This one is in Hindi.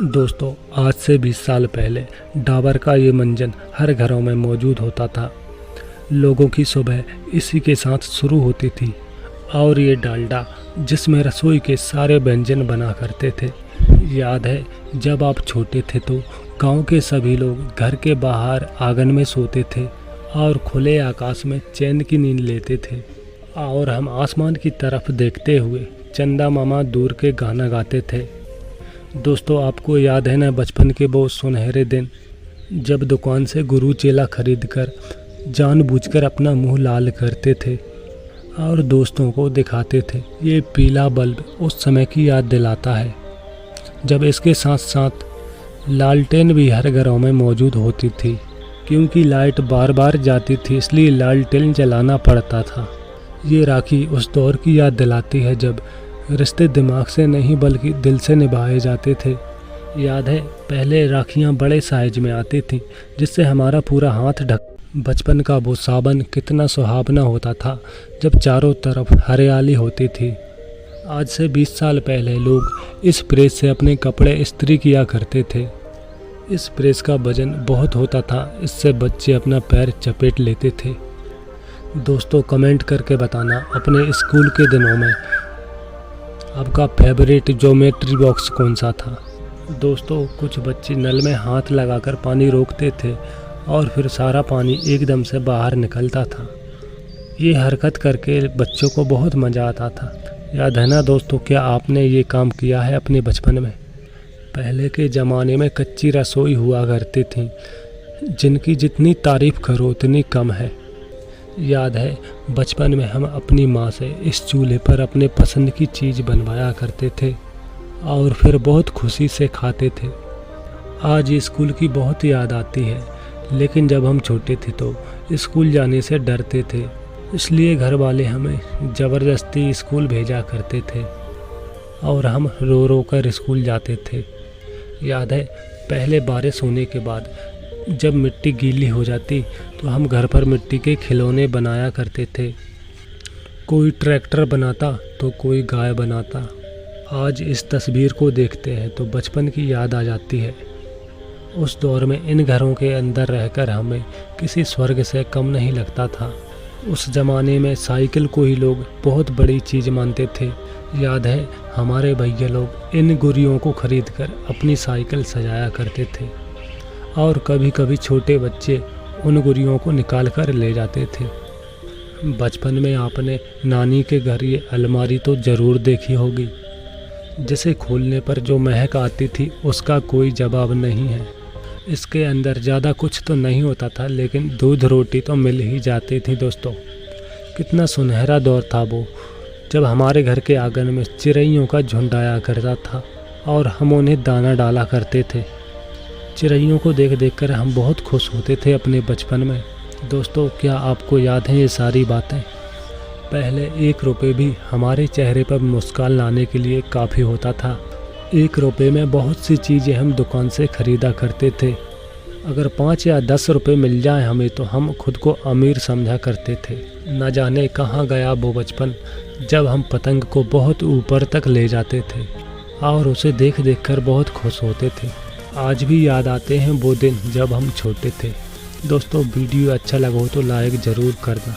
दोस्तों, आज से 20 साल पहले डाबर का ये मंजन हर घरों में मौजूद होता था। लोगों की सुबह इसी के साथ शुरू होती थी और ये डालडा जिसमें रसोई के सारे व्यंजन बना करते थे। याद है जब आप छोटे थे तो गांव के सभी लोग घर के बाहर आंगन में सोते थे और खुले आकाश में चैन की नींद लेते थे और हम आसमान की तरफ देखते हुए चंदा मामा दूर के गाना गाते थे। दोस्तों, आपको याद है ना बचपन के वो सुनहरे दिन जब दुकान से गुरु चेला खरीदकर जानबूझकर अपना मुंह लाल करते थे और दोस्तों को दिखाते थे। ये पीला बल्ब उस समय की याद दिलाता है जब इसके साथ साथ लालटेन भी हर घरों में मौजूद होती थी, क्योंकि लाइट बार बार जाती थी इसलिए लालटेन जलाना पड़ता था। ये राखी उस दौर की याद दिलाती है जब रिश्ते दिमाग से नहीं बल्कि दिल से निभाए जाते थे। याद है पहले राखियाँ बड़े साइज में आती थीं जिससे हमारा पूरा हाथ ढक। बचपन का वो सावन कितना सुहावना होता था जब चारों तरफ हरियाली होती थी। आज से 20 साल पहले लोग इस प्रेस से अपने कपड़े इस्त्री किया करते थे। इस प्रेस का वजन बहुत होता था, इससे बच्चे अपना पैर चपेट लेते थे। दोस्तों, कमेंट करके बताना अपने स्कूल के दिनों में आपका फेवरेट ज्योमेट्री बॉक्स कौन सा था। दोस्तों, कुछ बच्चे नल में हाथ लगाकर पानी रोकते थे और फिर सारा पानी एकदम से बाहर निकलता था। ये हरकत करके बच्चों को बहुत मज़ा आता था। याद है ना दोस्तों, क्या आपने ये काम किया है अपने बचपन में? पहले के ज़माने में कच्ची रसोई हुआ करती थी जिनकी जितनी तारीफ़ करो उतनी कम है। याद है बचपन में हम अपनी माँ से इस चूल्हे पर अपने पसंद की चीज़ बनवाया करते थे और फिर बहुत खुशी से खाते थे। आज स्कूल की बहुत याद आती है, लेकिन जब हम छोटे थे तो स्कूल जाने से डरते थे, इसलिए घर वाले हमें ज़बरदस्ती स्कूल भेजा करते थे और हम रो रो कर स्कूल जाते थे। याद है पहले बारिश होने के बाद जब मिट्टी गीली हो जाती तो हम घर पर मिट्टी के खिलौने बनाया करते थे। कोई ट्रैक्टर बनाता तो कोई गाय बनाता। आज इस तस्वीर को देखते हैं तो बचपन की याद आ जाती है। उस दौर में इन घरों के अंदर रहकर हमें किसी स्वर्ग से कम नहीं लगता था। उस ज़माने में साइकिल को ही लोग बहुत बड़ी चीज़ मानते थे। याद है हमारे भैया लोग इन गुड़ियों को खरीदकर अपनी साइकिल सजाया करते थे और कभी कभी छोटे बच्चे उन गुड़ियों को निकाल कर ले जाते थे। बचपन में आपने नानी के घर ये अलमारी तो ज़रूर देखी होगी, जिसे खोलने पर जो महक आती थी उसका कोई जवाब नहीं है। इसके अंदर ज़्यादा कुछ तो नहीं होता था, लेकिन दूध रोटी तो मिल ही जाती थी। दोस्तों, कितना सुनहरा दौर था वो जब हमारे घर के आंगन में चिड़ैयों का झुंड आया करता था और हम उन्हें दाना डाला करते थे। चिड़ैयों को देख देख कर हम बहुत खुश होते थे अपने बचपन में। दोस्तों, क्या आपको याद है ये सारी बातें? पहले 1 रुपये भी हमारे चेहरे पर मुस्कान लाने के लिए काफ़ी होता था। 1 रुपये में बहुत सी चीज़ें हम दुकान से ख़रीदा करते थे। अगर 5 या 10 रुपये मिल जाए हमें तो हम खुद को अमीर समझा करते थे। न जाने कहाँ गया वो बचपन जब हम पतंग को बहुत ऊपर तक ले जाते थे और उसे देख देख कर बहुत खुश होते थे। आज भी याद आते हैं वो दिन जब हम छोटे थे। दोस्तों, वीडियो अच्छा लगा हो तो लाइक ज़रूर करना।